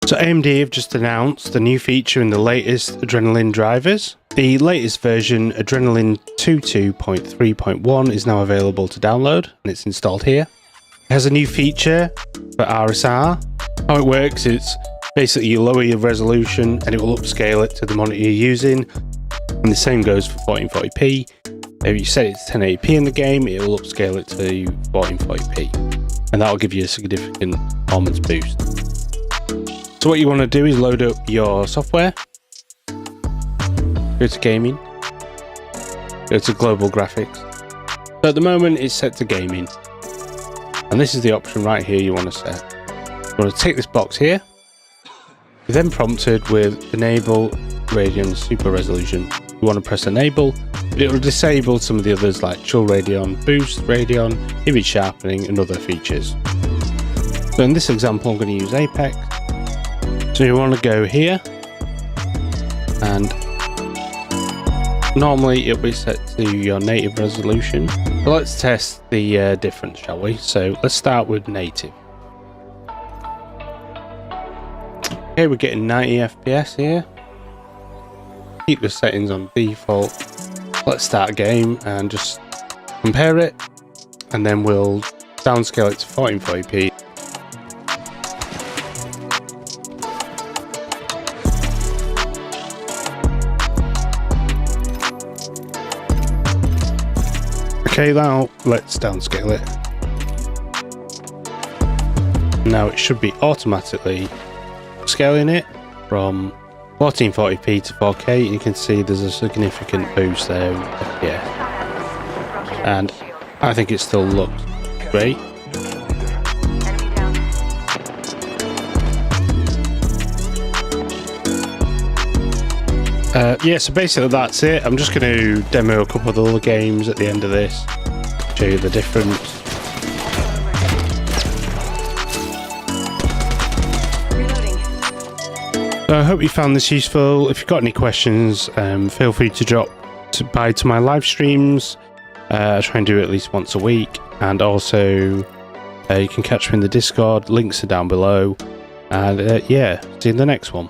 So AMD have just announced a new feature in the latest Adrenalin drivers. The latest version, Adrenalin 22.3.1, is now available to download, and it's installed here. It has a new feature for RSR. How it works is basically you lower your resolution and it will upscale it to the monitor you're using. And the same goes for 1440p. If you set it to 1080p in the game, it will upscale it to 1440p. And that will give you a significant performance boost. So what you want to do is load up your software. Go to gaming. Go to global graphics. So at the moment it's set to gaming. And this is the option right here you want to set. You want to tick this box here. You're then prompted with enable Radeon Super Resolution. You want to press enable, but it will disable some of the others like chill Radeon, boost Radeon, image sharpening and other features. So in this example I'm going to use Apex. So you want to go here, and normally it'll be set to your native resolution. So let's test the difference, shall we? So let's start with native. Okay, we're getting 90 FPS here. Keep the settings on default. Let's start a game and just compare it, and then we'll downscale it to 1440p. Okay, now let's downscale it. Now it should be automatically scaling it from 1440p to 4K. You can see there's a significant boost there in FPS. And I think it still looks great. Yeah, so basically that's it. I'm just going to demo a couple of the other games at the end of this, show you the difference. So I hope you found this useful. If you've got any questions, feel free to drop by to my live streams. I try and do it at least once a week, and also you can catch me in the Discord. Links are down below. And yeah, see you in the next one.